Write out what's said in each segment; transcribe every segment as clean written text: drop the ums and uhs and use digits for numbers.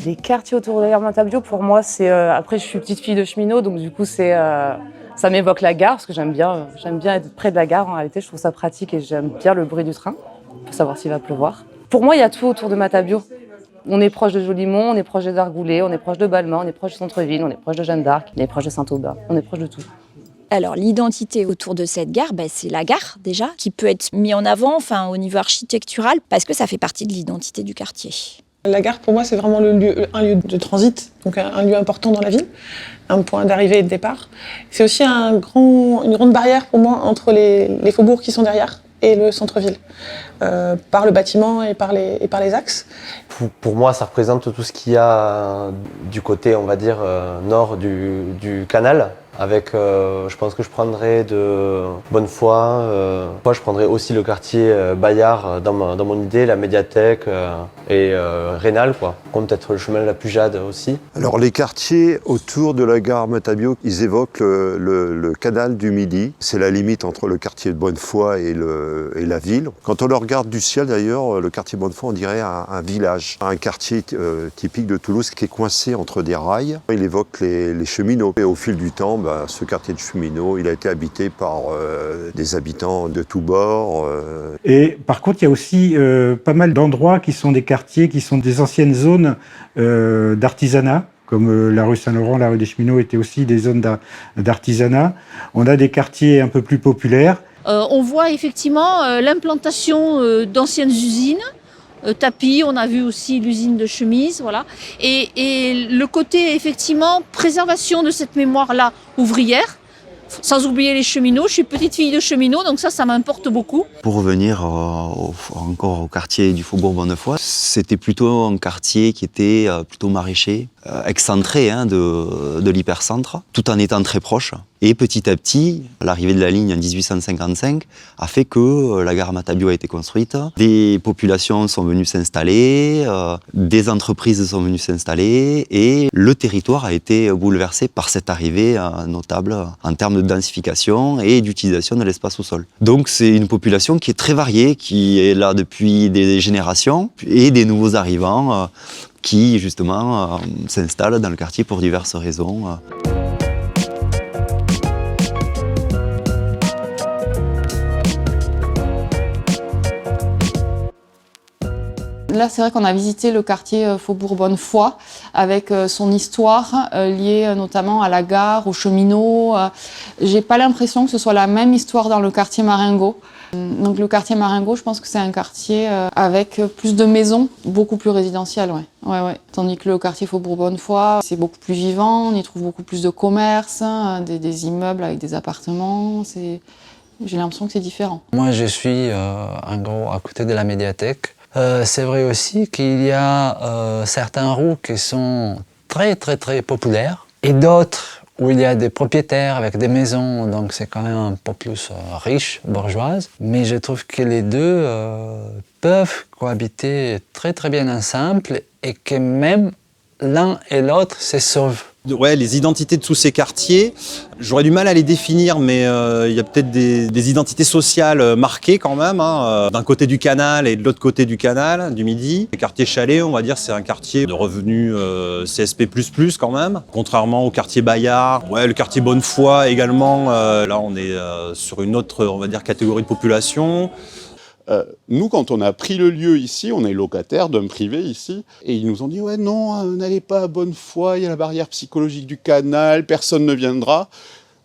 Les quartiers autour de la gare Matabiau, pour moi, c'est... après, je suis petite fille de cheminot, donc du coup, c'est, ça m'évoque la gare, parce que j'aime bien être près de la gare, en réalité. Je trouve ça pratique et j'aime bien le bruit du train, pour savoir s'il va pleuvoir. Pour moi, il y a tout autour de Matabiau. On est proche de Jolimont, on est proche des Argoulets, on est proche de Balma, on est proche du centre-ville, on est proche de Jeanne d'Arc, on est proche de Saint-Aubin, on est proche de tout. Alors l'identité autour de cette gare, c'est la gare déjà, qui peut être mise en avant au niveau architectural, parce que ça fait partie de l'identité du quartier. La gare, pour moi, c'est vraiment un lieu de transit, donc un lieu important dans la ville, un point d'arrivée et de départ. C'est aussi une grande barrière pour moi entre les faubourgs qui sont derrière et le centre-ville, par le bâtiment et par les axes. Pour moi, ça représente tout ce qu'il y a du côté, on va dire, nord du canal. Avec, je pense que je prendrais de Bonnefoy. Moi, je prendrais aussi le quartier Bayard dans mon idée, la médiathèque et Rénal, quoi. Comme peut-être le chemin de la Pujade aussi. Alors les quartiers autour de la gare Matabiau, ils évoquent le canal du Midi. C'est la limite entre le quartier de Bonnefoy et la ville. Quand on le regarde du ciel d'ailleurs, le quartier Bonnefoy, on dirait un village, un quartier typique de Toulouse qui est coincé entre des rails. Il évoque les cheminots. Et au fil du temps, ce quartier de cheminots, il a été habité par des habitants de tous bords. Et par contre, il y a aussi pas mal d'endroits qui sont des quartiers, qui sont des anciennes zones d'artisanat, comme la rue Saint-Laurent, la rue des Cheminots étaient aussi des zones d'artisanat. On a des quartiers un peu plus populaires. On voit effectivement l'implantation d'anciennes usines. Tapis, on a vu aussi l'usine de chemises, voilà. Et le côté, effectivement, préservation de cette mémoire-là ouvrière, sans oublier les cheminots. Je suis petite fille de cheminot, donc ça m'importe beaucoup. Pour revenir encore au quartier du Faubourg Bonnefoy, c'était plutôt un quartier qui était plutôt maraîcher, excentré de l'hypercentre, tout en étant très proche. Et petit à petit, l'arrivée de la ligne en 1855 a fait que la gare Matabiau a été construite. Des populations sont venues s'installer, des entreprises sont venues s'installer et le territoire a été bouleversé par cette arrivée notable en termes de densification et d'utilisation de l'espace au sol. Donc c'est une population qui est très variée, qui est là depuis des générations et des nouveaux arrivants qui justement s'installent dans le quartier pour diverses raisons. Là, c'est vrai qu'on a visité le quartier Faubourg Bonnefoy avec son histoire liée notamment à la gare, aux cheminots. J'ai pas l'impression que ce soit la même histoire dans le quartier Marengo. Donc le quartier Marengo, je pense que c'est un quartier avec plus de maisons, beaucoup plus résidentiel, ouais. Tandis que le quartier Faubourg Bonnefoy, c'est beaucoup plus vivant, on y trouve beaucoup plus de commerces, des immeubles avec des appartements. J'ai l'impression que c'est différent. Moi, je suis en gros à côté de la médiathèque. C'est vrai aussi qu'il y a certaines rues qui sont très populaires et d'autres où il y a des propriétaires avec des maisons, donc c'est quand même un peu plus riche, bourgeoise. Mais je trouve que les deux peuvent cohabiter très bien ensemble et que même l'un et l'autre se sauvent. Ouais, les identités de tous ces quartiers, j'aurais du mal à les définir, mais il y a peut-être des identités sociales marquées quand même, hein, d'un côté du canal et de l'autre côté du canal, du Midi. Le quartier Chalet, on va dire, c'est un quartier de revenus CSP++ quand même, contrairement au quartier Bayard. Ouais, le quartier Bonnefoy également, là on est sur une autre, on va dire, catégorie de population. Nous, quand on a pris le lieu ici, on est locataire d'un privé ici, et ils nous ont dit « Ouais, non, n'allez pas à Bonnefoy, il y a la barrière psychologique du canal, personne ne viendra ».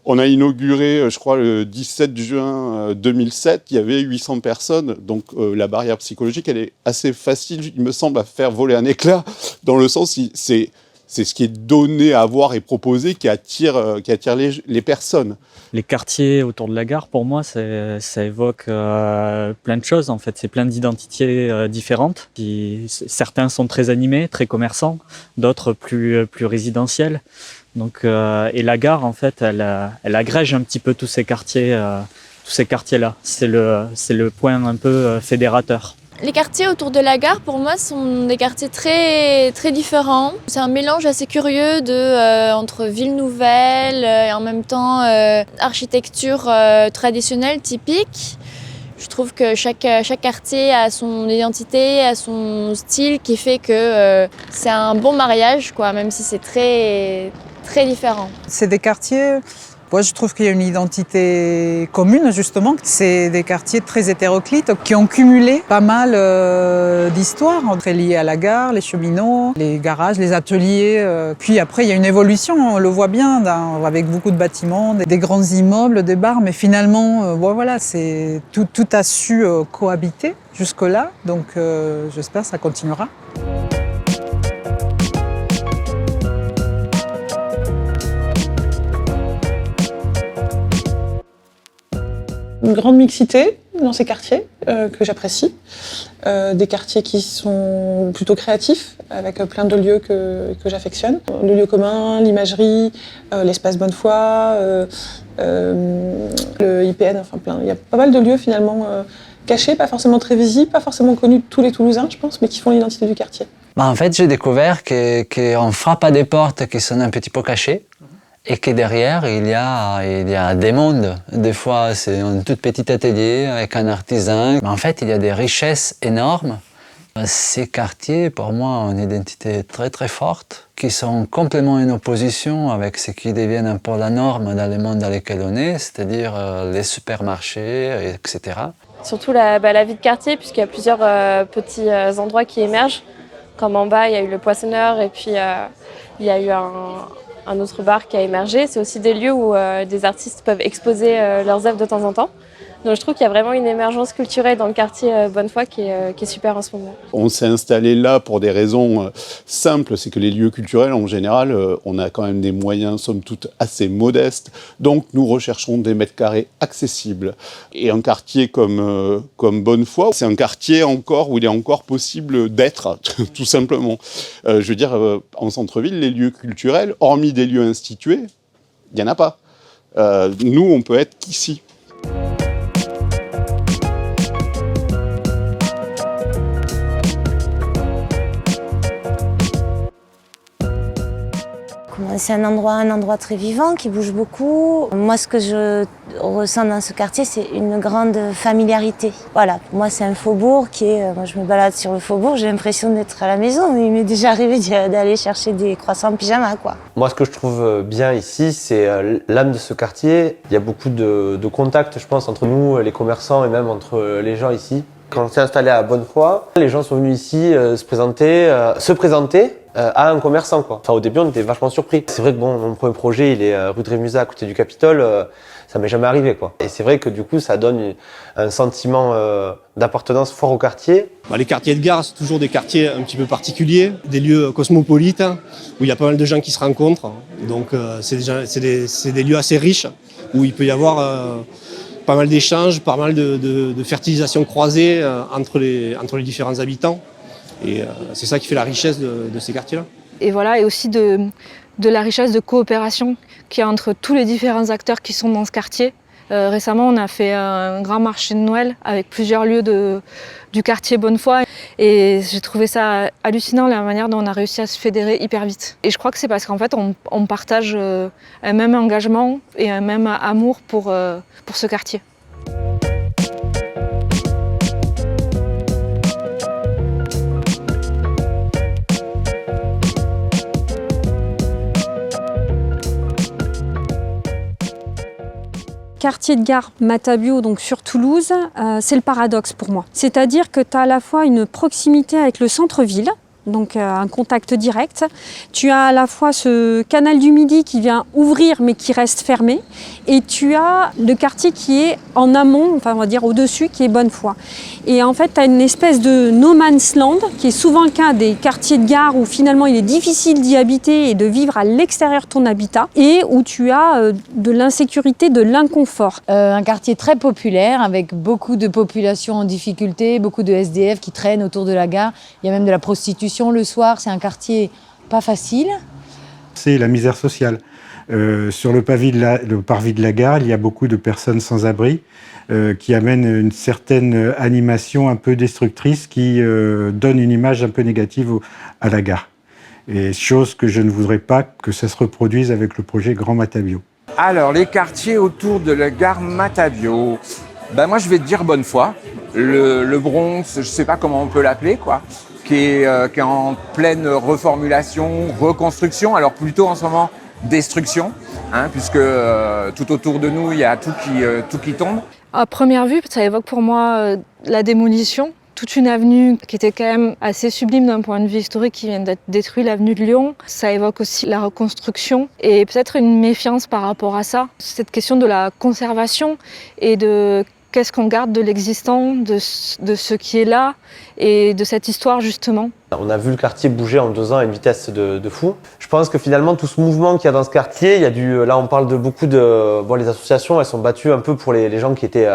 On a inauguré, je crois, le 17 juin 2007, il y avait 800 personnes, donc la barrière psychologique, elle est assez facile, il me semble, à faire voler un éclat, dans le sens, c'est ce qui est donné à voir et proposé qui attire les personnes. Les quartiers autour de la gare, pour moi, ça évoque plein de choses. En fait, c'est plein d'identités différentes. Certains sont très animés, très commerçants, d'autres plus résidentiels. Donc, et la gare, en fait, elle agrège un petit peu tous ces quartiers-là. C'est le point un peu fédérateur. Les quartiers autour de la gare, pour moi, sont des quartiers très, très différents. C'est un mélange assez curieux entre ville nouvelle et en même temps architecture traditionnelle, typique. Je trouve que chaque quartier a son identité, a son style qui fait que c'est un bon mariage, quoi, même si c'est très, très différent. C'est des quartiers... Moi, je trouve qu'il y a une identité commune, justement. C'est des quartiers très hétéroclites qui ont cumulé pas mal d'histoires très liées à la gare, les cheminots, les garages, les ateliers. Puis après, il y a une évolution, on le voit bien, avec beaucoup de bâtiments, des grands immeubles, des bars. Mais finalement, voilà, tout a su cohabiter jusque-là. Donc j'espère que ça continuera. Une grande mixité dans ces quartiers que j'apprécie. Des quartiers qui sont plutôt créatifs, avec plein de lieux que j'affectionne. Le lieu commun, l'imagerie, l'espace Bonnefoy, le IPN, enfin plein. Il y a pas mal de lieux finalement cachés, pas forcément très visibles, pas forcément connus de tous les Toulousains, je pense, mais qui font l'identité du quartier. En fait, j'ai découvert qu'on frappe à des portes qui sont un petit peu cachées. Et que derrière, il y a des mondes. Des fois, c'est un tout petit atelier avec un artisan. Mais en fait, il y a des richesses énormes. Ces quartiers, pour moi, ont une identité très très forte, qui sont complètement en opposition avec ce qui devient un peu la norme dans le monde dans lequel on est, c'est-à-dire les supermarchés, etc. Surtout la vie de quartier, puisqu'il y a plusieurs petits endroits qui émergent. Comme en bas, il y a eu le Poissonneur, et puis il y a eu un autre bar qui a émergé. C'est aussi des lieux où des artistes peuvent exposer leurs œuvres de temps en temps. Donc je trouve qu'il y a vraiment une émergence culturelle dans le quartier Bonnefoy qui est super en ce moment. On s'est installé là pour des raisons simples, c'est que les lieux culturels en général, on a quand même des moyens somme toute assez modestes, donc nous recherchons des mètres carrés accessibles. Et un quartier comme Bonnefoy, c'est un quartier encore où il est encore possible d'être, tout simplement. Je veux dire, en centre-ville, les lieux culturels, hormis des lieux institués, il n'y en a pas. Nous, on peut être qu'ici. C'est un endroit très vivant, qui bouge beaucoup. Moi, ce que je ressens dans ce quartier, c'est une grande familiarité. Voilà, pour moi, c'est un faubourg qui est... Moi, je me balade sur le faubourg, j'ai l'impression d'être à la maison, mais il m'est déjà arrivé d'aller chercher des croissants en pyjama, quoi. Moi, ce que je trouve bien ici, c'est l'âme de ce quartier. Il y a beaucoup de contacts, je pense, entre nous, les commerçants, et même entre les gens ici. Quand on s'est installé à Bonnefoy, les gens sont venus ici se présenter à un commerçant, quoi. Enfin, au début, on était vachement surpris. C'est vrai que bon, mon premier projet, il est rue de Rémusat, à côté du Capitole. Ça m'est jamais arrivé, quoi. Et c'est vrai que du coup, ça donne un sentiment d'appartenance fort au quartier. Les quartiers de gare, c'est toujours des quartiers un petit peu particuliers, des lieux cosmopolites, où il y a pas mal de gens qui se rencontrent. Donc, c'est des lieux assez riches, où il peut y avoir pas mal d'échanges, pas mal de fertilisation croisée entre les différents habitants. Et c'est ça qui fait la richesse de ces quartiers-là. Et voilà, et aussi de la richesse de coopération qu'il y a entre tous les différents acteurs qui sont dans ce quartier. Récemment, on a fait un grand marché de Noël avec plusieurs lieux du quartier Bonnefoy. Et j'ai trouvé ça hallucinant la manière dont on a réussi à se fédérer hyper vite. Et je crois que c'est parce qu'en fait on partage un même engagement et un même amour pour ce quartier. Quartier de gare Matabio, donc sur Toulouse, c'est le paradoxe pour moi. C'est-à-dire que tu as à la fois une proximité avec le centre-ville, donc un contact direct. Tu as à la fois ce canal du Midi qui vient ouvrir mais qui reste fermé. Et tu as le quartier qui est en amont, enfin on va dire au-dessus, qui est Bonnefoy. Et en fait, tu as une espèce de no man's land, qui est souvent le cas des quartiers de gare où finalement il est difficile d'y habiter et de vivre à l'extérieur de ton habitat, et où tu as de l'insécurité, de l'inconfort. Un quartier très populaire, avec beaucoup de populations en difficulté, beaucoup de SDF qui traînent autour de la gare. Il y a même de la prostitution le soir, c'est un quartier pas facile. C'est la misère sociale. Sur le parvis de la gare, il y a beaucoup de personnes sans abri qui amènent une certaine animation un peu destructrice qui donne une image un peu négative à la gare. Et chose que je ne voudrais pas que ça se reproduise avec le projet Grand Matabio. Alors, les quartiers autour de la gare Matabio, ben moi je vais te dire Bonnefoy, le Bronx, je sais pas comment on peut l'appeler, quoi. Qui est en pleine reformulation, reconstruction, alors plutôt en ce moment destruction, hein, puisque tout autour de nous, il y a tout qui tombe. À première vue, ça évoque pour moi la démolition. Toute une avenue qui était quand même assez sublime d'un point de vue historique qui vient d'être détruite, l'avenue de Lyon. Ça évoque aussi la reconstruction et peut-être une méfiance par rapport à ça. Cette question de la conservation et de qu'est-ce qu'on garde de l'existant, de ce qui est là et de cette histoire justement. On a vu le quartier bouger en 2 ans à une vitesse de fou. Je pense que finalement tout ce mouvement qu'il y a dans ce quartier, il y a là on parle de beaucoup de... Bon, les associations elles sont battues un peu pour les gens qui étaient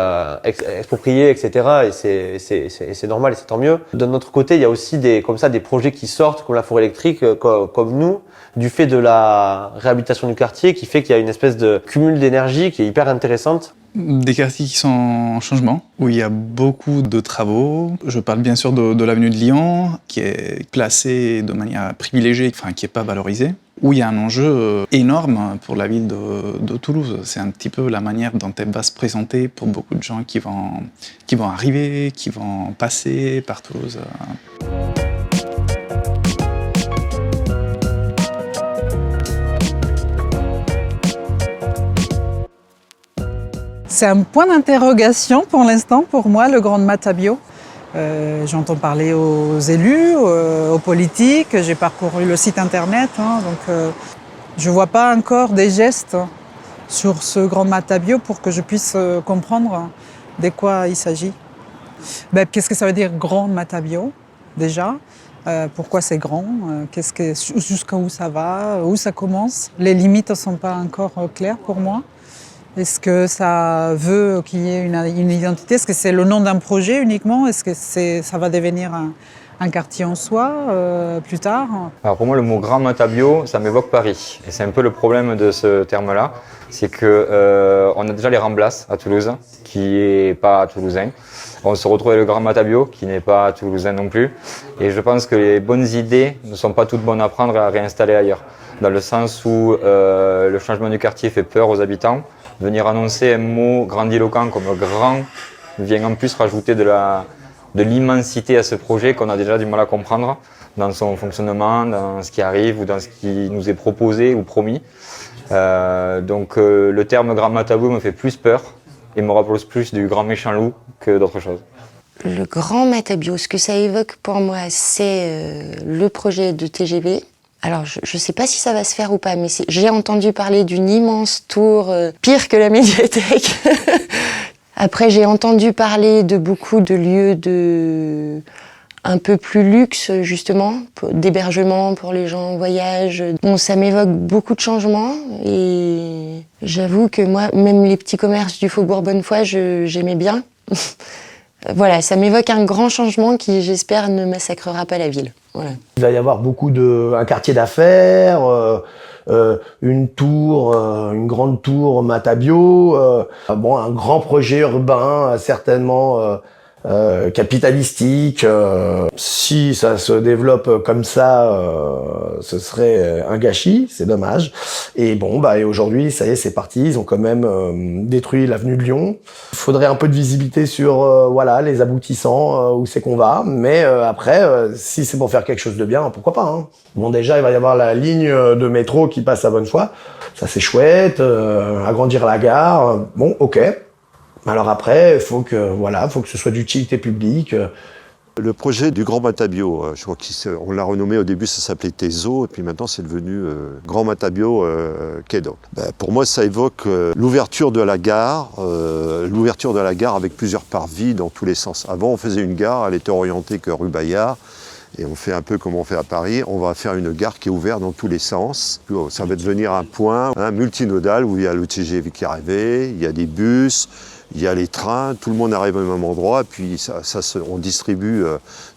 expropriés, etc. Et c'est normal et c'est tant mieux. D'un autre côté, il y a aussi des projets qui sortent comme la forêt électrique, comme nous, du fait de la réhabilitation du quartier qui fait qu'il y a une espèce de cumul d'énergie qui est hyper intéressante. Des quartiers qui sont en changement, où il y a beaucoup de travaux. Je parle bien sûr de l'avenue de Lyon, qui est placée de manière privilégiée, enfin qui n'est pas valorisée, où il y a un enjeu énorme pour la ville de Toulouse. C'est un petit peu la manière dont elle va se présenter pour beaucoup de gens qui vont arriver, qui vont passer par Toulouse. C'est un point d'interrogation pour l'instant pour moi, le Grand Matabio. J'entends parler aux élus, aux politiques, j'ai parcouru le site internet, donc je ne vois pas encore des gestes sur ce Grand Matabio pour que je puisse comprendre de quoi il s'agit. Qu'est-ce que ça veut dire Grand Matabio déjà? Pourquoi c'est grand? Jusqu'à où ça va? Où ça commence? Les limites ne sont pas encore claires pour moi. Est-ce que ça veut qu'il y ait une identité? Est-ce que c'est le nom d'un projet uniquement? Est-ce que ça va devenir un quartier en soi plus tard? Alors pour moi, le mot Grand Matabio, ça m'évoque Paris. Et c'est un peu le problème de ce terme-là. C'est qu'on a déjà les Ramblas à Toulouse, qui n'est pas toulousain. On se retrouve avec le Grand Matabio, qui n'est pas toulousain non plus. Et je pense que les bonnes idées ne sont pas toutes bonnes à prendre et à réinstaller ailleurs. Dans le sens où le changement du quartier fait peur aux habitants. Venir annoncer un mot grandiloquent comme grand vient en plus rajouter de l'immensité à ce projet qu'on a déjà du mal à comprendre dans son fonctionnement, dans ce qui arrive ou dans ce qui nous est proposé ou promis. Donc le terme Grand Matabio me fait plus peur et me rapproche plus du grand méchant loup que d'autres choses. Le Grand Matabio, ce que ça évoque pour moi, c'est le projet de TGV. Alors, je ne sais pas si ça va se faire ou pas, mais j'ai entendu parler d'une immense tour, pire que la médiathèque. Après, j'ai entendu parler de beaucoup de lieux un peu plus luxe, justement, d'hébergement pour les gens en voyage. Bon, ça m'évoque beaucoup de changements et j'avoue que moi, même les petits commerces du Faubourg Bonnefoy, j'aimais bien. Voilà, ça m'évoque un grand changement qui, j'espère, ne massacrera pas la ville. Voilà. Il va y avoir un quartier d'affaires, une tour, une grande tour Matabio, un grand projet urbain certainement capitalistique. Si ça se développe comme ça, ce serait un gâchis, c'est dommage. Et bon, et aujourd'hui, ça y est, c'est parti. Ils ont quand même détruit l'avenue de Lyon. Il faudrait un peu de visibilité sur les aboutissants, où c'est qu'on va. Mais après, si c'est pour faire quelque chose de bien, pourquoi pas, hein. Bon, déjà, il va y avoir la ligne de métro qui passe à Bonnefoy. Ça, c'est chouette. Agrandir la gare. Bon, ok. Alors après, il faut que ce soit d'utilité publique. Le projet du Grand Matabio, je crois qu'on l'a renommé au début, ça s'appelait Tezo, et puis maintenant c'est devenu Grand Matabio Quai d'Oc. Pour moi, ça évoque l'ouverture de la gare avec plusieurs parvis dans tous les sens. Avant, on faisait une gare, elle était orientée que rue Bayard, et on fait un peu comme on fait à Paris. On va faire une gare qui est ouverte dans tous les sens. Ça va devenir un point multinodal où il y a le TGV qui est arrivé, il y a des bus, il y a les trains, tout le monde arrive au même endroit, puis on distribue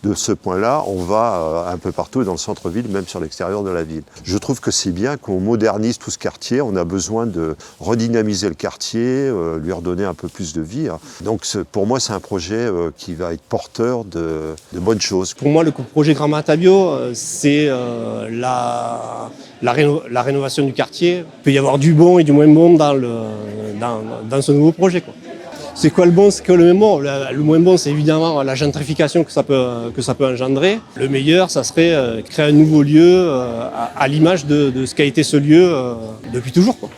de ce point-là, on va un peu partout dans le centre-ville, même sur l'extérieur de la ville. Je trouve que c'est bien qu'on modernise tout ce quartier, on a besoin de redynamiser le quartier, lui redonner un peu plus de vie. Donc pour moi, c'est un projet qui va être porteur de bonnes choses. Pour moi, le projet Grand Matabio, c'est la rénovation du quartier. Il peut y avoir du bon et du moins bon dans ce nouveau projet, quoi. C'est quoi le bon, c'est quoi le moins bon? Le moins bon, c'est évidemment la gentrification que ça peut engendrer. Le meilleur, ça serait créer un nouveau lieu à l'image de ce qu'a été ce lieu depuis toujours, quoi.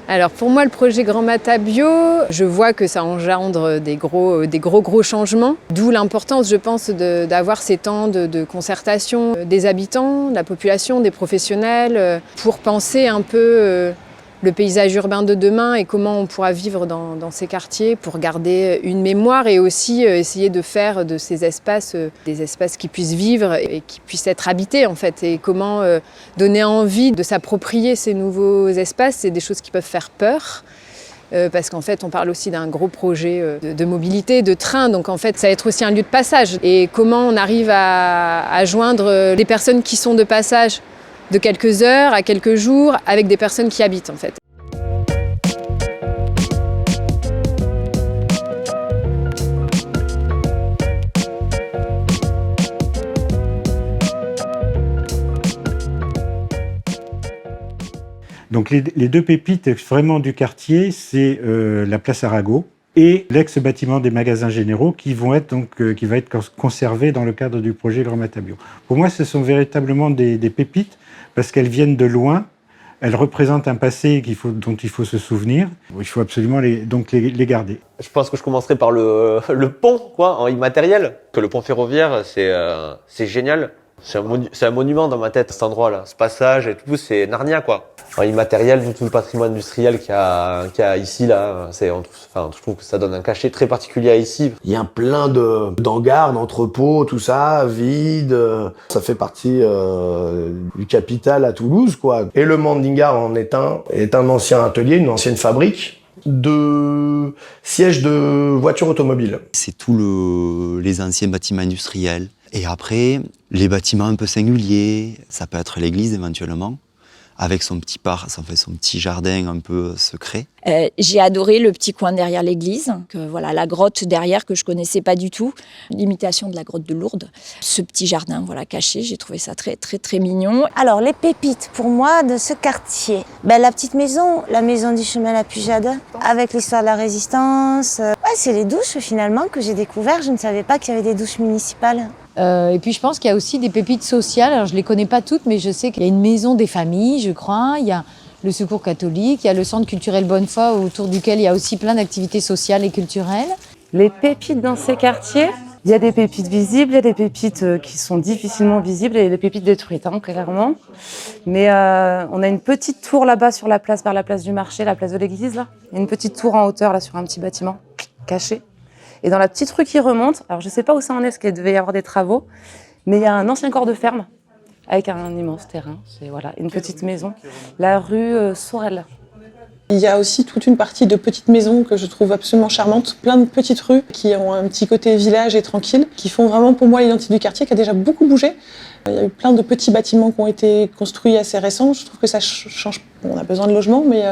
Alors pour moi, le projet Grand Matabio, je vois que ça engendre des gros changements. D'où l'importance, je pense, d'avoir ces temps de concertation des habitants, de la population, des professionnels, pour penser un peu le paysage urbain de demain et comment on pourra vivre dans ces quartiers pour garder une mémoire et aussi essayer de faire de ces espaces des espaces qui puissent vivre et qui puissent être habités en fait. Et comment donner envie de s'approprier ces nouveaux espaces, c'est des choses qui peuvent faire peur. Parce qu'en fait, on parle aussi d'un gros projet de mobilité, de train. Donc en fait, ça va être aussi un lieu de passage. Et comment on arrive à joindre les personnes qui sont de passage de quelques heures à quelques jours avec des personnes qui habitent en fait. Donc les deux pépites vraiment du quartier, c'est la place Arago et l'ex-bâtiment des magasins généraux qui va être conservé dans le cadre du projet Grand Matabio. Pour moi, ce sont véritablement des pépites parce qu'elles viennent de loin, elles représentent un passé dont il faut se souvenir. Il faut absolument les garder. Je pense que je commencerai par le pont, en immatériel. Que le pont ferroviaire, c'est génial. C'est un monument dans ma tête, cet endroit-là. Ce passage et tout, c'est Narnia, quoi. En immatériel, tout le patrimoine industriel qu'il y a ici, là, je trouve que ça donne un cachet très particulier à ici. Il y a plein d'hangars, d'entrepôts, tout ça, vide. Ça fait partie du capital à Toulouse, quoi. Et le Mandingar est un ancien atelier, une ancienne fabrique de sièges de voitures automobiles. C'est tous les anciens bâtiments industriels. Et après, les bâtiments un peu singuliers, ça peut être l'église éventuellement, avec son petit jardin un peu secret. J'ai adoré le petit coin derrière l'église, la grotte derrière que je connaissais pas du tout, l'imitation de la grotte de Lourdes. Ce petit jardin caché, j'ai trouvé ça très très très mignon. Alors les pépites pour moi de ce quartier, la petite maison, la maison du chemin La Pujade, avec l'histoire de la résistance. C'est les douches finalement que j'ai découvert, je ne savais pas qu'il y avait des douches municipales. Et puis je pense qu'il y a aussi des pépites sociales, alors je ne les connais pas toutes, mais je sais qu'il y a une maison des familles, je crois, il y a le Secours catholique, il y a le centre culturel Bonnefoy autour duquel il y a aussi plein d'activités sociales et culturelles. Les pépites dans ces quartiers, il y a des pépites visibles, il y a des pépites qui sont difficilement visibles et des pépites détruites, clairement. Mais on a une petite tour là-bas sur la place, vers la place du marché, la place de l'église, là. Il y a une petite tour en hauteur là sur un petit bâtiment caché. Et dans la petite rue qui remonte, alors je ne sais pas où ça en est, parce qu'il devait y avoir des travaux, mais il y a un ancien corps de ferme avec un immense terrain. C'est une petite maison. La rue Sorel. Il y a aussi toute une partie de petites maisons que je trouve absolument charmantes, plein de petites rues qui ont un petit côté village et tranquille, qui font vraiment pour moi l'identité du quartier qui a déjà beaucoup bougé. Il y a eu plein de petits bâtiments qui ont été construits assez récents. Je trouve que ça change. On a besoin de logements, mais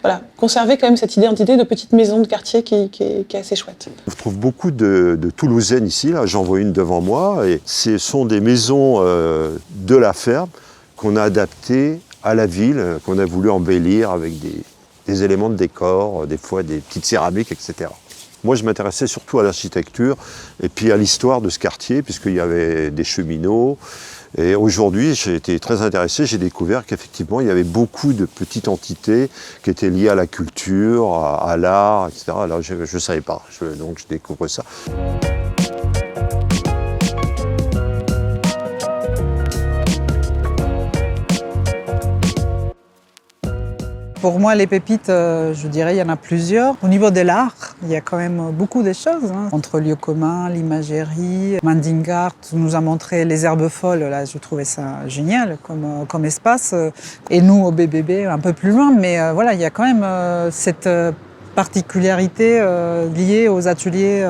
voilà, conserver quand même cette identité de petite maison de quartier qui est assez chouette. On trouve beaucoup de Toulousaines ici. Là, j'en vois une devant moi. Et ce sont des maisons de la ferme qu'on a adaptées à la ville, qu'on a voulu embellir avec des éléments de décor, des fois des petites céramiques, etc. Moi, je m'intéressais surtout à l'architecture et puis à l'histoire de ce quartier, puisqu'il y avait des cheminots. Et aujourd'hui, j'ai été très intéressé, j'ai découvert qu'effectivement, il y avait beaucoup de petites entités qui étaient liées à la culture, à l'art, etc. Alors, je ne savais pas, donc je découvre ça. Pour moi, les pépites, je dirais, il y en a plusieurs. Au niveau de l'art, il y a quand même beaucoup de choses. Entre lieux communs, l'imagerie, Mandingart nous a montré les herbes folles. Là, je trouvais ça génial comme espace. Et nous, au BBB, un peu plus loin. Mais voilà, il y a quand même cette particularité liée aux ateliers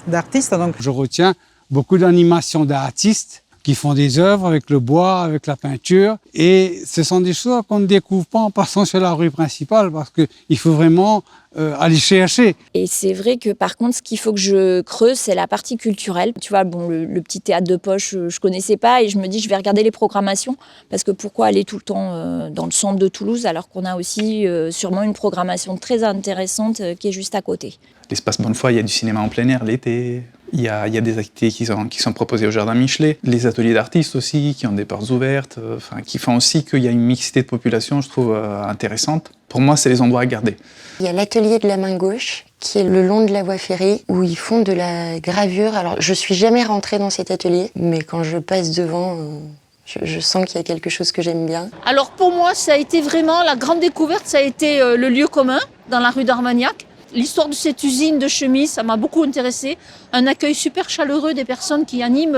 d'artistes. Donc, je retiens beaucoup d'animations d'artistes qui font des œuvres avec le bois, avec la peinture. Et ce sont des choses qu'on ne découvre pas en passant sur la rue principale parce qu'il faut vraiment aller chercher. Et c'est vrai que par contre, ce qu'il faut que je creuse, c'est la partie culturelle. Tu vois, bon, le petit théâtre de poche, je connaissais pas et je me dis, je vais regarder les programmations parce que pourquoi aller tout le temps dans le centre de Toulouse alors qu'on a aussi sûrement une programmation très intéressante qui est juste à côté. L'espace Bonnefoy, il y a du cinéma en plein air l'été. Il y a des activités qui sont proposées au Jardin Michelet. Les ateliers d'artistes aussi, qui ont des portes ouvertes, qui font aussi qu'il y a une mixité de population, je trouve, intéressante. Pour moi, c'est les endroits à garder. Il y a l'atelier de la main gauche, qui est le long de la voie ferrée, où ils font de la gravure. Alors, je suis jamais rentrée dans cet atelier, mais quand je passe devant, je sens qu'il y a quelque chose que j'aime bien. Alors pour moi, ça a été vraiment la grande découverte, ça a été le lieu commun, dans la rue d'Armagnac. L'histoire de cette usine de chemises, ça m'a beaucoup intéressée. Un accueil super chaleureux des personnes qui animent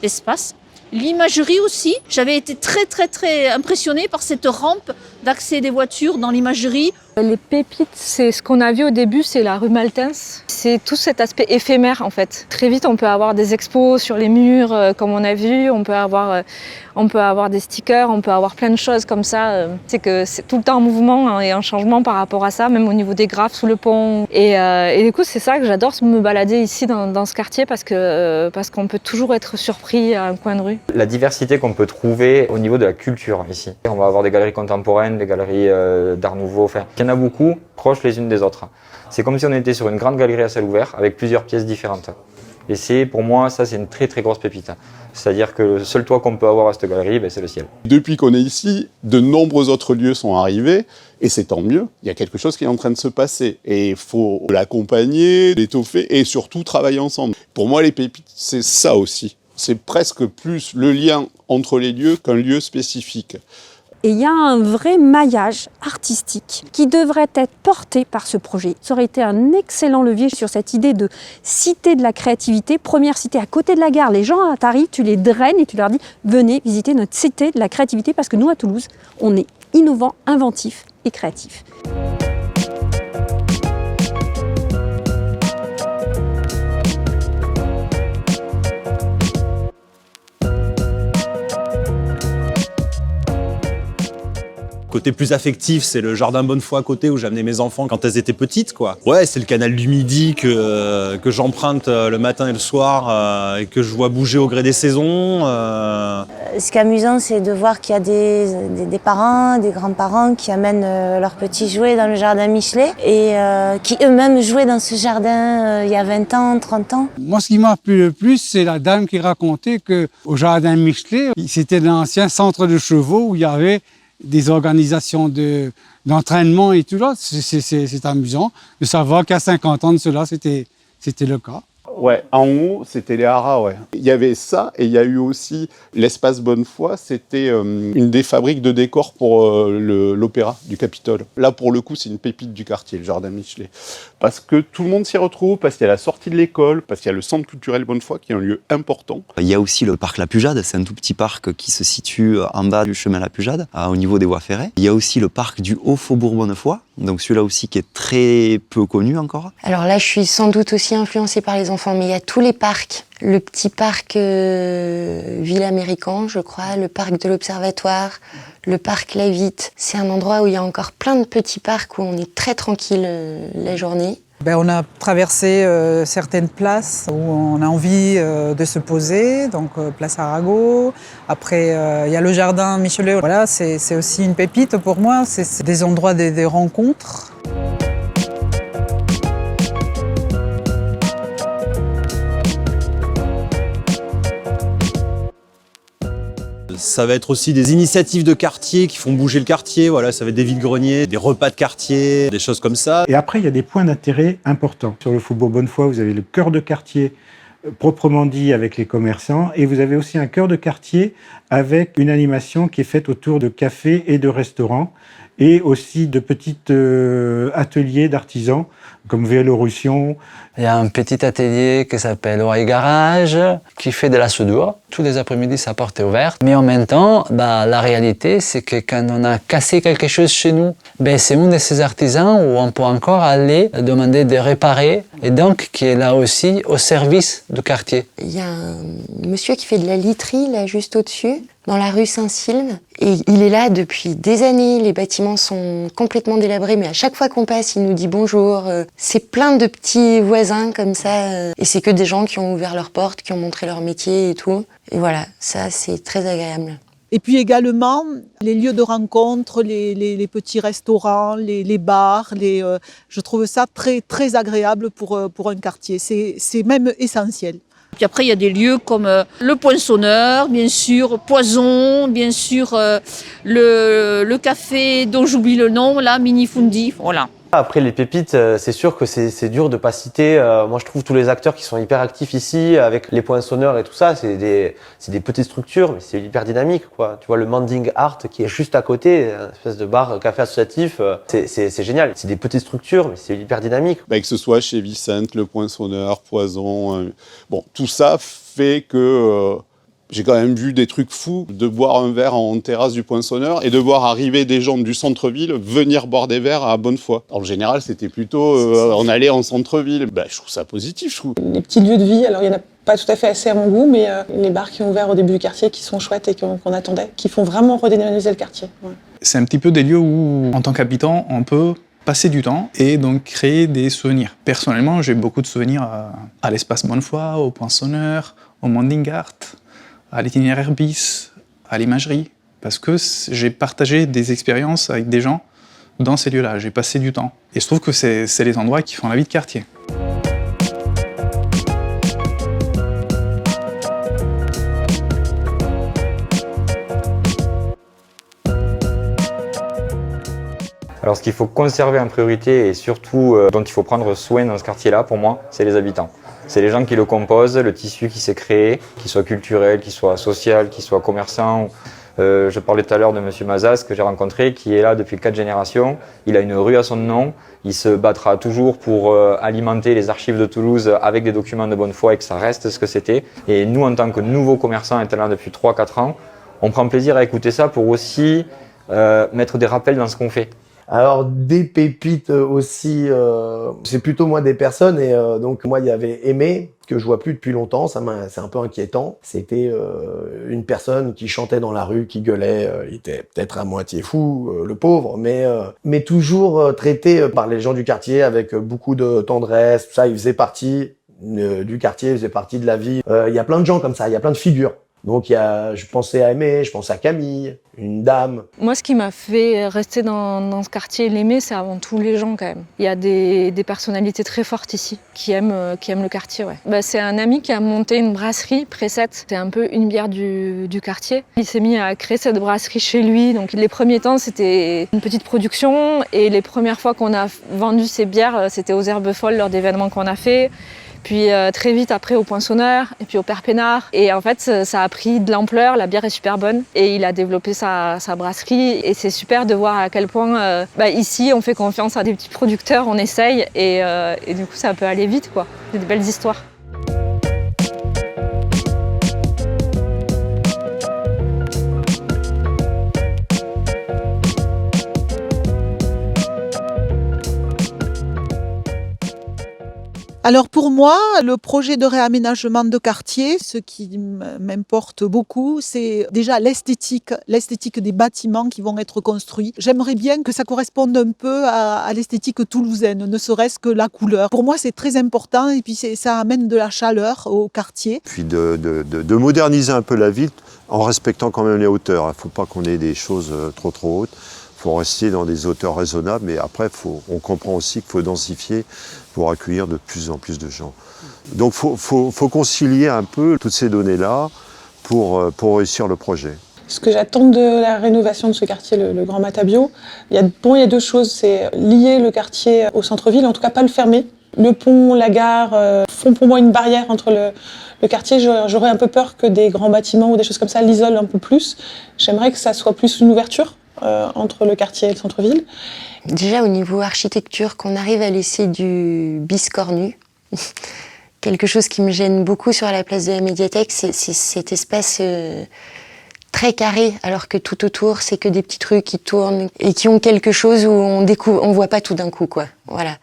l'espace. L'imagerie aussi, j'avais été très impressionnée par cette rampe d'accès des voitures dans l'imagerie. Les pépites, c'est ce qu'on a vu au début, c'est la rue Maltens. C'est tout cet aspect éphémère en fait. Très vite, on peut avoir des expos sur les murs, comme on a vu. On peut avoir des stickers, on peut avoir plein de choses comme ça. C'est que c'est tout le temps en mouvement et en changement par rapport à ça, même au niveau des graphes sous le pont. Et du coup, c'est ça que j'adore, me balader ici dans ce quartier parce qu'on peut toujours être surpris à un coin de rue. La diversité qu'on peut trouver au niveau de la culture ici. On va avoir des galeries contemporaines, des galeries d'art nouveau. Enfin, il y en a beaucoup, proches les unes des autres. C'est comme si on était sur une grande galerie à ciel ouvert avec plusieurs pièces différentes. Et c'est, pour moi, ça c'est une très grosse pépite. C'est-à-dire que le seul toit qu'on peut avoir à cette galerie, c'est le ciel. Depuis qu'on est ici, de nombreux autres lieux sont arrivés, et c'est tant mieux. Il y a quelque chose qui est en train de se passer. Et il faut l'accompagner, l'étoffer, et surtout travailler ensemble. Pour moi, les pépites, c'est ça aussi. C'est presque plus le lien entre les lieux qu'un lieu spécifique. Et il y a un vrai maillage artistique qui devrait être porté par ce projet. Ça aurait été un excellent levier sur cette idée de cité de la créativité, première cité à côté de la gare. Les gens t'arrivent, tu les draines et tu leur dis « Venez visiter notre cité de la créativité » parce que nous, à Toulouse, on est innovant, inventif et créatif. Côté plus affectif, c'est le jardin Bonnefoy à côté où j'amenais mes enfants quand elles étaient petites, quoi. Ouais, c'est le canal du Midi que j'emprunte le matin et le soir et que je vois bouger au gré des saisons. Ce qui est amusant, c'est de voir qu'il y a des parents, des grands-parents qui amènent leurs petits jouets dans le jardin Michelet et qui eux-mêmes jouaient dans ce jardin il y a 20 ans, 30 ans. Moi, ce qui m'a plu le plus, c'est la dame qui racontait qu'au jardin Michelet, c'était l'ancien centre de chevaux où il y avait des organisations d'entraînement et tout là. C'est amusant de savoir qu'à 50 ans de cela, c'était le cas. Ouais, en haut, c'était les haras, ouais. Il y avait ça, et il y a eu aussi l'espace Bonnefoy, c'était une des fabriques de décors pour l'opéra du Capitole. Là, pour le coup, c'est une pépite du quartier, le jardin Michelet. Parce que tout le monde s'y retrouve, parce qu'il y a la sortie de l'école, parce qu'il y a le centre culturel Bonnefoy, qui est un lieu important. Il y a aussi le parc La Pujade, c'est un tout petit parc qui se situe en bas du chemin La Pujade, au niveau des voies ferrées. Il y a aussi le parc du Haut-Faubourg Bonnefoy, donc celui-là aussi qui est très peu connu encore. Alors là, je suis sans doute aussi influencée par les enfants, mais il y a tous les parcs. Le petit parc Ville Américain, je crois, le parc de l'Observatoire, le parc Lavitte. C'est un endroit où il y a encore plein de petits parcs où on est très tranquille la journée. On a traversé certaines places où on a envie de se poser, donc place Arago. Après, il y a le jardin Michelet. Voilà, c'est aussi une pépite pour moi. C'est des endroits de rencontres. Ça va être aussi des initiatives de quartier qui font bouger le quartier. Voilà, ça va être des vides-greniers, des repas de quartier, des choses comme ça. Et après, il y a des points d'intérêt importants. Sur le Faubourg Bonnefoy, vous avez le cœur de quartier proprement dit avec les commerçants, et vous avez aussi un cœur de quartier avec une animation qui est faite autour de cafés et de restaurants, et aussi de petits ateliers d'artisans comme Vélorussion. Il y a un petit atelier qui s'appelle Oreille Garage, qui fait de la soudure. Tous les après-midi, sa porte est ouverte. Mais en même temps, la réalité, c'est que quand on a cassé quelque chose chez nous, c'est un de ces artisans où on peut encore aller demander de réparer, et donc qui est là aussi au service du quartier. Il y a un monsieur qui fait de la literie, là, juste au-dessus, dans la rue Saint-Sylve. Et il est là depuis des années. Les bâtiments sont complètement délabrés, mais à chaque fois qu'on passe, il nous dit bonjour. C'est plein de petits voisins comme ça. Et c'est que des gens qui ont ouvert leurs portes, qui ont montré leur métier et tout. Et voilà, ça, c'est très agréable. Et puis également, les lieux de rencontre, les petits restaurants, les bars, je trouve ça très, très agréable pour un quartier. C'est même essentiel. Puis après, il y a des lieux comme le Poinçonneur, bien sûr, Poison, bien sûr, le café dont j'oublie le nom, là, Minifundi, voilà. Après les pépites, c'est sûr que c'est dur de pas citer. Moi, je trouve tous les acteurs qui sont hyper actifs ici, avec les poinçonneurs et tout ça, c'est des petites structures, mais c'est hyper dynamique, quoi. Tu vois le Manding Art qui est juste à côté, une espèce de bar café associatif, c'est génial. C'est des petites structures, mais c'est hyper dynamique. Que ce soit chez Vicente, le Poinçonneur, Poison, tout ça fait que j'ai quand même vu des trucs fous, de boire un verre en terrasse du Poinçonneur et de voir arriver des gens du centre-ville venir boire des verres à Bonnefoy. En général, c'était plutôt on allait en centre-ville. Je trouve ça positif, je trouve. Les petits lieux de vie, alors il y en a pas tout à fait assez à mon goût, mais les bars qui ont ouvert au début du quartier, qui sont chouettes et qu'on attendait, qui font vraiment redynamiser le quartier. Ouais. C'est un petit peu des lieux où, en tant qu'habitant, on peut passer du temps et donc créer des souvenirs. Personnellement, j'ai beaucoup de souvenirs à l'espace Bonnefoy, au Poinçonneur, au Manding Art, à l'itinéraire bis, à l'imagerie, parce que j'ai partagé des expériences avec des gens dans ces lieux-là, j'ai passé du temps. Et je trouve que c'est les endroits qui font la vie de quartier. Alors ce qu'il faut conserver en priorité et surtout dont il faut prendre soin dans ce quartier-là, pour moi, c'est les habitants. C'est les gens qui le composent, le tissu qui s'est créé, qu'il soit culturel, qu'il soit social, qu'il soit commerçant. Je parlais tout à l'heure de M. Mazas que j'ai rencontré, qui est là depuis 4 générations. Il a une rue à son nom. Il se battra toujours pour alimenter les archives de Toulouse avec des documents de bonne foi et que ça reste ce que c'était. Et nous, en tant que nouveaux commerçants étant là depuis 3-4 ans, on prend plaisir à écouter ça pour aussi mettre des rappels dans ce qu'on fait. Alors des pépites aussi, c'est plutôt moi des personnes et donc moi il y avait Aimé que je vois plus depuis longtemps, c'est un peu inquiétant. C'était une personne qui chantait dans la rue, qui gueulait, il était peut-être à moitié fou, le pauvre, mais toujours traité par les gens du quartier avec beaucoup de tendresse, tout ça, il faisait partie du quartier, il faisait partie de la vie. Il y a plein de gens comme ça, il y a plein de figures. Donc je pensais à Aimé, je pensais à Camille, une dame. Moi, ce qui m'a fait rester dans ce quartier et l'aimer, c'est avant tout les gens quand même. Il y a des personnalités très fortes ici qui aiment le quartier. Ouais. C'est un ami qui a monté une brasserie, Preset. C'est un peu une bière du quartier. Il s'est mis à créer cette brasserie chez lui. Donc les premiers temps, c'était une petite production et les premières fois qu'on a vendu ces bières, c'était aux Herbes Folles lors d'événements qu'on a fait. Puis très vite après au Poinçonneur et puis au Père Pénard. Et en fait, ça a pris de l'ampleur, la bière est super bonne. Et il a développé sa brasserie. Et c'est super de voir à quel point ici, on fait confiance à des petits producteurs, on essaye. Et du coup, ça peut aller vite, quoi. C'est des belles histoires. Alors pour moi, le projet de réaménagement de quartier, ce qui m'importe beaucoup, c'est déjà l'esthétique des bâtiments qui vont être construits. J'aimerais bien que ça corresponde un peu à l'esthétique toulousaine, ne serait-ce que la couleur. Pour moi, c'est très important et puis ça amène de la chaleur au quartier. Puis de moderniser un peu la ville en respectant quand même les hauteurs. Il ne faut pas qu'on ait des choses trop hautes. Il faut rester dans des hauteurs raisonnables, mais après, on comprend aussi qu'il faut densifier pour accueillir de plus en plus de gens. Donc il faut concilier un peu toutes ces données-là pour réussir le projet. Ce que j'attends de la rénovation de ce quartier, le Grand Matabio, il y a deux choses. C'est lier le quartier au centre-ville, en tout cas pas le fermer. Le pont, la gare font pour moi une barrière entre le quartier. J'aurais un peu peur que des grands bâtiments ou des choses comme ça l'isolent un peu plus. J'aimerais que ça soit plus une ouverture entre le quartier et le centre-ville. Déjà au niveau architecture, qu'on arrive à laisser du biscornu. Quelque chose qui me gêne beaucoup sur la place de la médiathèque, c'est cet espace très carré, alors que tout autour, c'est que des petites rues qui tournent et qui ont quelque chose où on voit pas tout d'un coup, quoi. Voilà.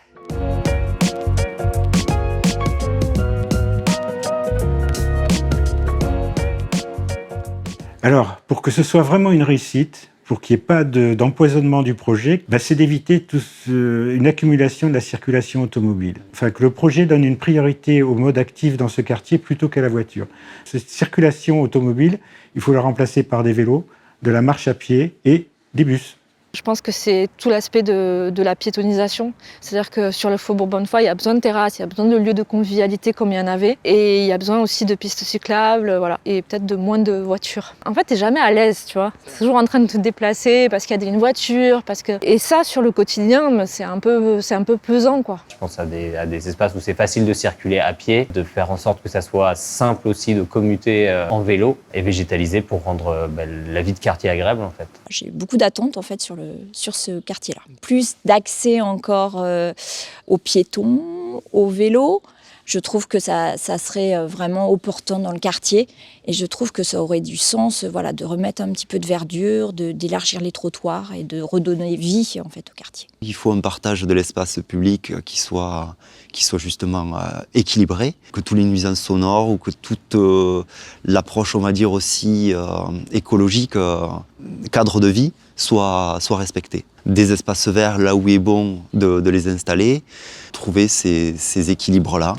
Alors, pour que ce soit vraiment une réussite, pour qu'il n'y ait pas d'empoisonnement du projet, c'est d'éviter une accumulation de la circulation automobile. Enfin, que le projet donne une priorité au mode actif dans ce quartier plutôt qu'à la voiture. Cette circulation automobile, il faut la remplacer par des vélos, de la marche à pied et des bus. Je pense que c'est tout l'aspect de la piétonisation. C'est-à-dire que sur le faubourg Bonnefoy, il y a besoin de terrasses, il y a besoin de lieux de convivialité comme il y en avait. Et il y a besoin aussi de pistes cyclables, voilà. Et peut-être de moins de voitures. En fait, t'es jamais à l'aise, tu vois. T'es toujours en train de te déplacer parce qu'il y a une voiture, Et ça, sur le quotidien, c'est un peu pesant, quoi. Je pense à des espaces où c'est facile de circuler à pied, de faire en sorte que ça soit simple aussi de commuter en vélo et végétaliser pour rendre la vie de quartier agréable, en fait. J'ai beaucoup d'attentes, en fait, sur ce quartier-là. Plus d'accès encore aux piétons, aux vélos. Je trouve que ça serait vraiment opportun dans le quartier et je trouve que ça aurait du sens de remettre un petit peu de verdure, d'élargir les trottoirs et de redonner vie en fait, au quartier. Il faut un partage de l'espace public qui soit justement équilibré, que tous les nuisances sonores ou que toute l'approche, on va dire aussi écologique, cadre de vie, soit respectée. Des espaces verts là où il est bon de les installer, trouver ces équilibres-là.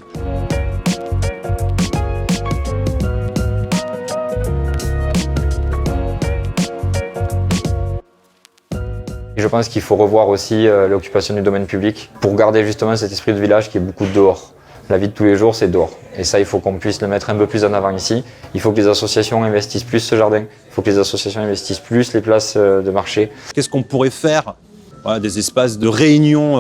Je pense qu'il faut revoir aussi l'occupation du domaine public pour garder justement cet esprit de village qui est beaucoup dehors. La vie de tous les jours, c'est dehors. Et ça, il faut qu'on puisse le mettre un peu plus en avant ici. Il faut que les associations investissent plus ce jardin. Il faut que les associations investissent plus les places de marché. Qu'est-ce qu'on pourrait faire ? Des espaces de réunion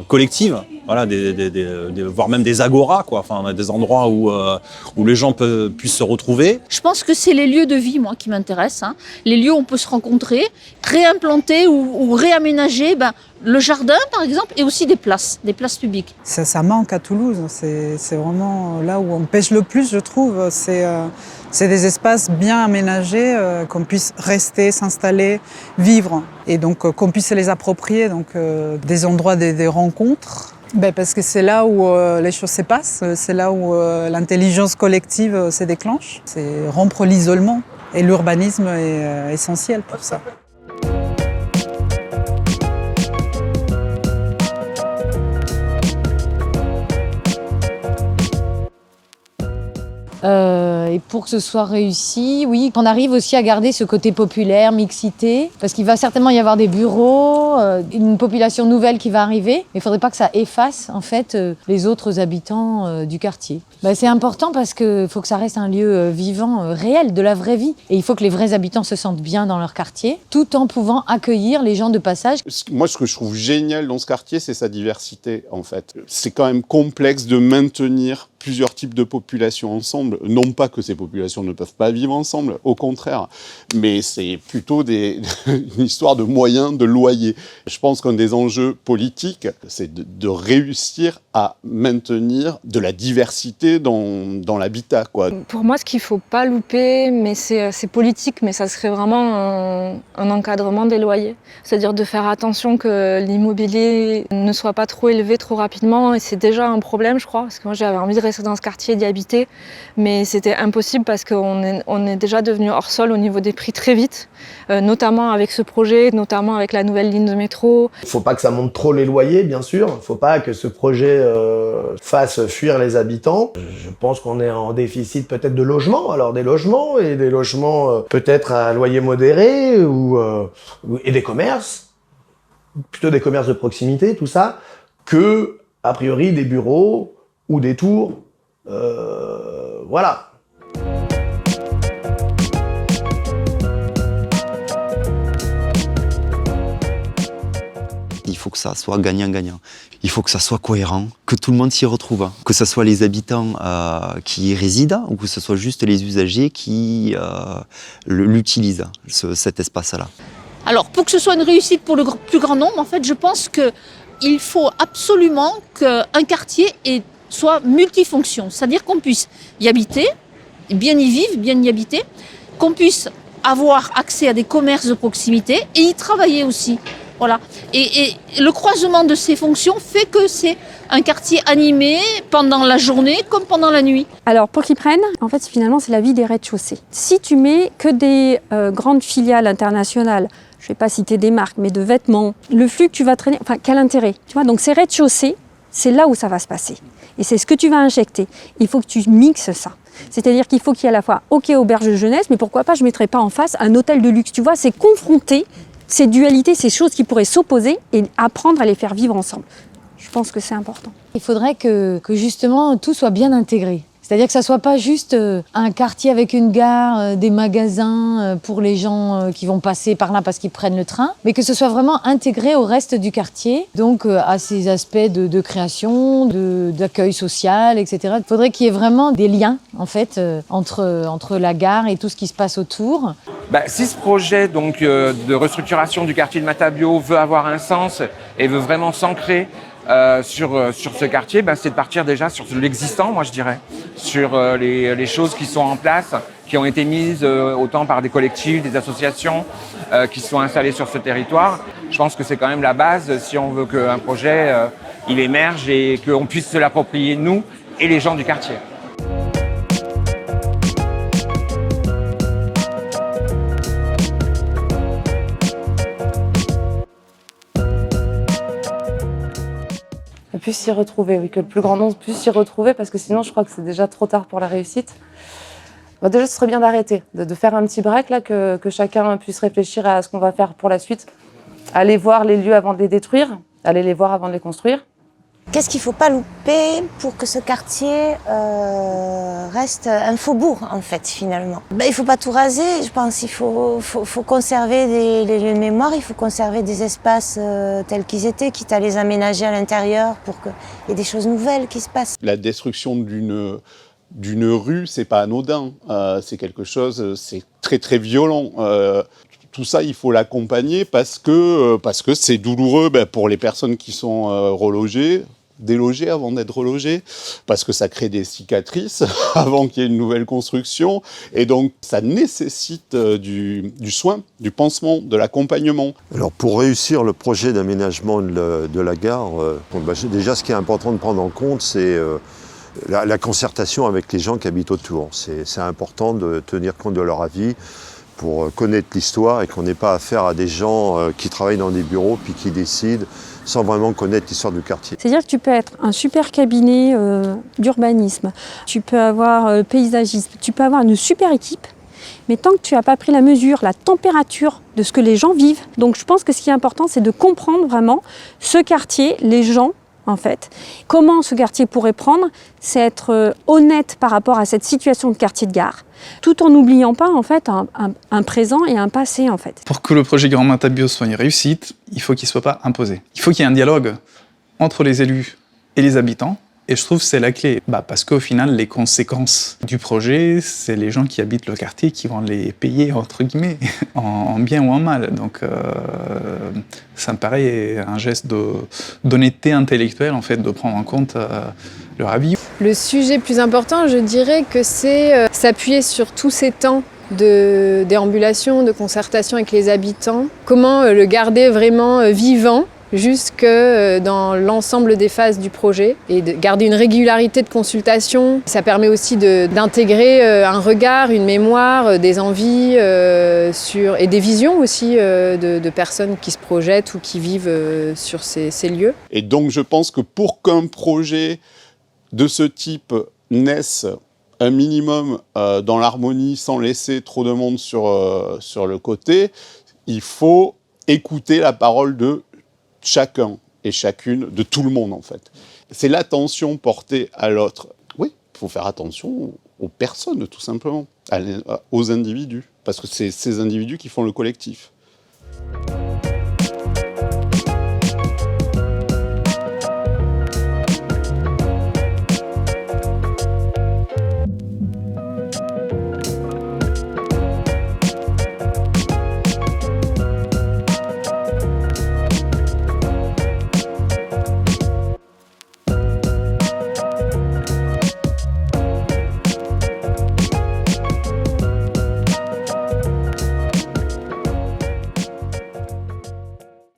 collective, voire même des agoras, quoi. Enfin, des endroits où les gens puissent se retrouver. Je pense que c'est les lieux de vie, moi, qui m'intéressent. Les lieux où on peut se rencontrer, réimplanter ou réaménager le jardin, par exemple, et aussi des places publiques. Ça manque à Toulouse. C'est vraiment là où on pêche le plus, je trouve. C'est des espaces bien aménagés, qu'on puisse rester, s'installer, vivre, et donc qu'on puisse les approprier, donc des endroits des rencontres. Parce que c'est là où les choses se passent, c'est là où l'intelligence collective se déclenche. C'est rompre l'isolement, et l'urbanisme est essentiel pour ça. Et pour que ce soit réussi, oui, qu'on arrive aussi à garder ce côté populaire, mixité, parce qu'il va certainement y avoir des bureaux, une population nouvelle qui va arriver, mais il ne faudrait pas que ça efface en fait les autres habitants du quartier. C'est important parce qu'il faut que ça reste un lieu vivant, réel, de la vraie vie, et il faut que les vrais habitants se sentent bien dans leur quartier, tout en pouvant accueillir les gens de passage. Moi, ce que je trouve génial dans ce quartier, c'est sa diversité, en fait. C'est quand même complexe de maintenir plusieurs types de populations ensemble. Non pas que ces populations ne peuvent pas vivre ensemble, au contraire, mais c'est plutôt une histoire de moyens, de loyer. Je pense qu'un des enjeux politiques, c'est de réussir à maintenir de la diversité dans l'habitat, quoi. Pour moi, ce qu'il ne faut pas louper, mais c'est politique, mais ça serait vraiment un encadrement des loyers. C'est-à-dire de faire attention que l'immobilier ne soit pas trop élevé trop rapidement. Et c'est déjà un problème, je crois, parce que moi j'avais envie de rester dans ce quartier, d'y habiter, mais c'était impossible parce qu'on est déjà devenu hors sol au niveau des prix très vite, notamment avec ce projet, notamment avec la nouvelle ligne de métro. Il ne faut pas que ça monte trop les loyers, bien sûr. Il ne faut pas que ce projet fasse fuir les habitants. Je pense qu'on est en déficit peut-être de logements. Alors des logements et des logements peut-être à loyer modéré et des commerces, plutôt des commerces de proximité, tout ça, que a priori des bureaux ou des tours. Voilà. Il faut que ça soit gagnant-gagnant. Il faut que ça soit cohérent, que tout le monde s'y retrouve. Que ce soit les habitants qui y résident ou que ce soit juste les usagers qui l'utilisent, cet espace-là. Alors, pour que ce soit une réussite pour le plus grand nombre, en fait, je pense qu'il faut absolument qu'un quartier soit multifonction. C'est-à-dire qu'on puisse y habiter, bien y vivre, bien y habiter, qu'on puisse avoir accès à des commerces de proximité et y travailler aussi. Voilà. Et le croisement de ces fonctions fait que c'est un quartier animé pendant la journée comme pendant la nuit. Alors pour qu'ils prennent, en fait finalement c'est la vie des rez-de-chaussée. Si tu mets que des grandes filiales internationales, je ne vais pas citer des marques, mais de vêtements, le flux que tu vas traîner, enfin quel intérêt, tu vois? Donc ces rez-de-chaussée, c'est là où ça va se passer. Et c'est ce que tu vas injecter. Il faut que tu mixes ça. C'est-à-dire qu'il faut qu'il y ait à la fois, ok, auberge de jeunesse, mais pourquoi pas, je ne mettrais pas en face un hôtel de luxe. Tu vois, c'est confronter ces dualités, ces choses qui pourraient s'opposer et apprendre à les faire vivre ensemble. Je pense que c'est important. Il faudrait que justement tout soit bien intégré. C'est-à-dire que ça soit pas juste un quartier avec une gare, des magasins pour les gens qui vont passer par là parce qu'ils prennent le train, mais que ce soit vraiment intégré au reste du quartier, donc à ces aspects de création, d'accueil social, etc. Il faudrait qu'il y ait vraiment des liens en fait entre la gare et tout ce qui se passe autour. Si ce projet donc, de restructuration du quartier de Matabio veut avoir un sens et veut vraiment s'ancrer sur ce quartier, c'est de partir déjà sur l'existant, moi je dirais, sur les choses qui sont en place, qui ont été mises autant par des collectifs, des associations qui sont installées sur ce territoire. Je pense que c'est quand même la base si on veut qu'un projet il émerge et qu'on puisse se l'approprier nous et les gens du quartier. Puisse s'y retrouver, oui, que le plus grand nombre puisse s'y retrouver, parce que sinon je crois que c'est déjà trop tard pour la réussite. Déjà ce serait bien d'arrêter, de faire un petit break là, que chacun puisse réfléchir à ce qu'on va faire pour la suite, aller voir les lieux avant de les détruire, aller les voir avant de les construire. Qu'est-ce qu'il ne faut pas louper pour que ce quartier reste un faubourg, en fait, finalement? Il ne faut pas tout raser, je pense. Il faut conserver les lieux de mémoire, il faut conserver des espaces tels qu'ils étaient, quitte à les aménager à l'intérieur pour qu'il y ait des choses nouvelles qui se passent. La destruction d'une rue, c'est pas anodin. C'est quelque chose, c'est très très violent. Tout ça, il faut l'accompagner parce que c'est douloureux pour les personnes qui sont relogées, délogées avant d'être relogées, parce que ça crée des cicatrices avant qu'il y ait une nouvelle construction, et donc ça nécessite du soin, du pansement, de l'accompagnement. Alors pour réussir le projet d'aménagement de la gare, déjà ce qui est important de prendre en compte, c'est la concertation avec les gens qui habitent autour. C'est important de tenir compte de leur avis, pour connaître l'histoire et qu'on n'ait pas affaire à des gens qui travaillent dans des bureaux puis qui décident sans vraiment connaître l'histoire du quartier. C'est-à-dire que tu peux être un super cabinet d'urbanisme, tu peux avoir paysagisme, tu peux avoir une super équipe, mais tant que tu n'as pas pris la mesure, la température de ce que les gens vivent. Donc je pense que ce qui est important, c'est de comprendre vraiment ce quartier, les gens, en fait. Comment ce quartier pourrait prendre, c'est être honnête par rapport à cette situation de quartier de gare, tout en n'oubliant pas en fait un présent et un passé en fait. Pour que le projet Grand Matabio soit une réussite, il faut qu'il ne soit pas imposé. Il faut qu'il y ait un dialogue entre les élus et les habitants Et je trouve que c'est la clé, parce qu'au final, les conséquences du projet, c'est les gens qui habitent le quartier qui vont les payer, entre guillemets, en bien ou en mal. Donc ça me paraît un geste d'honnêteté intellectuelle, en fait, de prendre en compte leur avis. Le sujet plus important, je dirais que c'est s'appuyer sur tous ces temps de déambulation, de concertation avec les habitants. Comment le garder vraiment vivant jusque dans l'ensemble des phases du projet et de garder une régularité de consultation. Ça permet aussi d'intégrer un regard, une mémoire, des envies et des visions aussi de personnes qui se projettent ou qui vivent sur ces lieux. Et donc je pense que pour qu'un projet de ce type naisse un minimum dans l'harmonie sans laisser trop de monde sur le côté, il faut écouter la parole de chacun et chacune, de tout le monde en fait. C'est l'attention portée à l'autre. Oui, il faut faire attention aux personnes tout simplement, aux individus, parce que c'est ces individus qui font le collectif.